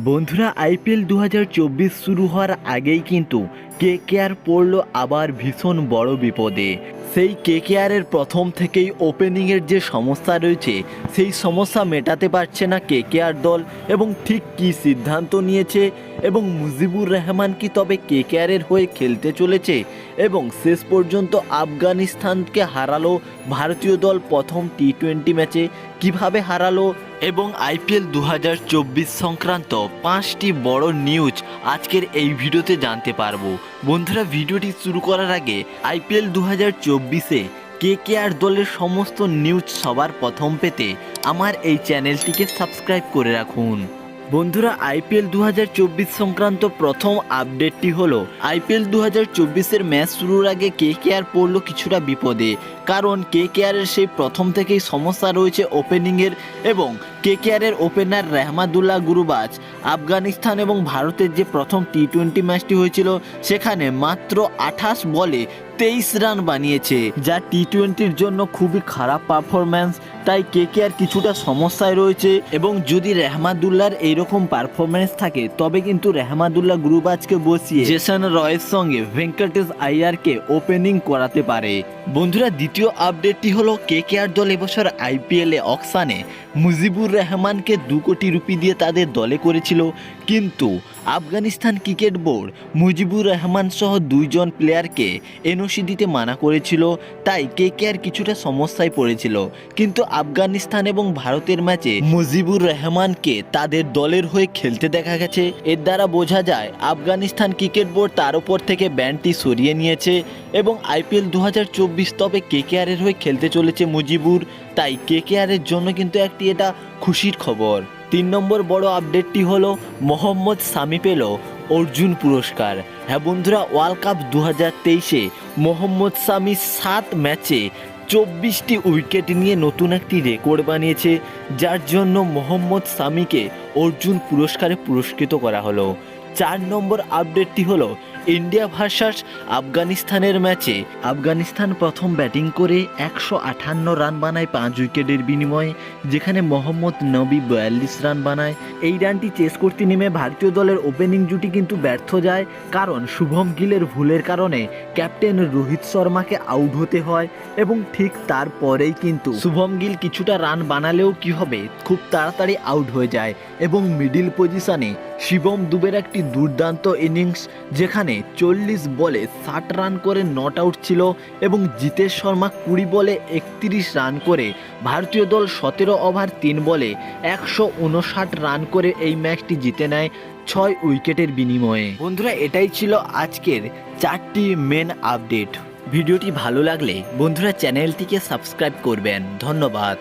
বন্ধুরা আইপিএল 2024 শুরু হওয়ার আগেই কিন্তু কেকেআর পড়ল আবার ভীষণ বড় বিপদে। সেই কেকেআরের প্রথম থেকেই ওপেনিংয়ের যে সমস্যা রয়েছে সেই সমস্যা মেটাতে পারছে না কেকেআর দল, এবং ঠিক কী সিদ্ধান্ত নিয়েছে এবং মুজিবুর রহমান কি তবে কেকেআরের হয়ে খেলতে চলেছে, এবং শেষ পর্যন্ত আফগানিস্তানকে হারালো ভারতীয় দল প্রথম টি-20 ম্যাচে, কিভাবে হারালো এবং আইপিএল 2024 সংক্রান্ত 5টি বড় নিউজ আজকের এই ভিডিওতে জানতে পারবো। বন্ধুরা ভিডিওটি শুরু করার আগে আইপিএল 2024-এ কেকেআর দলের সমস্ত নিউজ সবার প্রথম পেতে আমার এই চ্যানেলটিকে সাবস্ক্রাইব করে রাখুন। বন্ধুরা আইপিএল 2024 সংক্রান্ত প্রথম আপডেটটি হলো আইপিএল 2024-এর ম্যাচ শুরুর আগে কেকেআর পড়ল কিছুটা বিপদে, কারণ কেকেআরের সেই প্রথম থেকেই সমস্যা রয়েছে ওপেনিংয়ের, এবং কেকেআরের ওপেনার রহমাদুল্লাহ গুরবাজ আফগানিস্তান এবং ভারতের যে প্রথম টি-20 ম্যাচটি হয়েছিল সেখানে মাত্র 28 বলে 23 রান বানিয়েছে, যা টি-20-র জন্য খুবই খারাপ পারফরম্যান্স। তাই কেকেআর কিছুটা সমস্যায় রয়েছে, এবং যদি রহমাদুল্লাহর এইরকম পারফরম্যান্স থাকে তবে কিন্তু রহমাদুল্লাহ গুরবাজকে বসিয়ে জেসন রয়ের সঙ্গে ভেঙ্কটেশ আইয়ারকে ওপেনিং করাতে পারে। বন্ধুরা দ্বিতীয় আপডেটটি হলো কেকেআর দল এবছর আইপিএলে অকশানে মুজিবুর রহমানকে 2 কোটি রুপি দিয়ে তাদের দলে করেছিল, কিন্তু আফগানিস্তান ক্রিকেট বোর্ড মুজিবুর রহমান সহ 2 জন প্লেয়ারকে এনওসি দিতে মানা করেছিল। তাই কেকেআর কিছুটা সমস্যায় পড়েছিল, কিন্তু আফগানিস্তান এবং ভারতের ম্যাচে মুজিবুর রহমানকে তাদের দলের হয়ে খেলতে দেখা গেছে। এর দ্বারা বোঝা যায় আফগানিস্তান ক্রিকেট বোর্ড তার উপর থেকে ব্যানটি সরিয়ে নিয়েছে, এবং আইপিএল 2024 তবে কেকেআরের হয়ে খেলতে চলেছে মুজিবুর। তাই কেকেআরের জন্য কিন্তু একটি এটা খুশির খবর। 3 নম্বর বড় আপডেটটি হলো মোহাম্মদ সামি পেল অর্জুন পুরস্কার। হ্যাঁ বন্ধুরা, ওয়ার্ল্ড কাপ 2023-এ মোহাম্মদ সামি 7 ম্যাচে 24টি উইকেট নিয়ে নতুন একটি রেকর্ড বানিয়েছে, যার জন্য মোহাম্মদ সামিকে অর্জুন পুরস্কারে পুরস্কৃত করা হলো। 4 নম্বর আপডেটটি হলো ইন্ডিয়া ভার্সাস আফগানিস্তানের ম্যাচে আফগানিস্তান প্রথম ব্যাটিং করে 158 রান বানায় 5 উইকেটের বিনিময়ে, যেখানে মোহাম্মদ নবী 42 রান বানায়। এই রানটি চেস করতে নেমে ভারতীয় দলের ওপেনিং জুটি কিন্তু ব্যর্থ যায়, কারণ শুভম গিলের ভুলের কারণে ক্যাপ্টেন রোহিত শর্মাকে আউট হতে হয়, এবং ঠিক তারপরেই কিন্তু শুভম গিল কিছুটা রান বানালেও কি হবে, খুব তাড়াতাড়ি আউট হয়ে যায়, এবং মিডিল পজিশনে শিবম দুবের একটি দুর্দান্ত ইনিংস, যেখানে 40 বলে 60 রান করে নট আউট ছিল, এবং জিতেশ শর্মা 20 বলে 31 রান করে ভারতীয় দল 17 ওভার 3 বলে 159 রান করে এই ম্যাচটি জিতে নেয় 6 উইকেটের বিনিময়ে। বন্ধুরা এটাই ছিল আজকের 4টি মেন আপডেট। ভিডিওটি ভালো লাগলে বন্ধুরা চ্যানেলটিকে সাবস্ক্রাইব করবেন। ধন্যবাদ।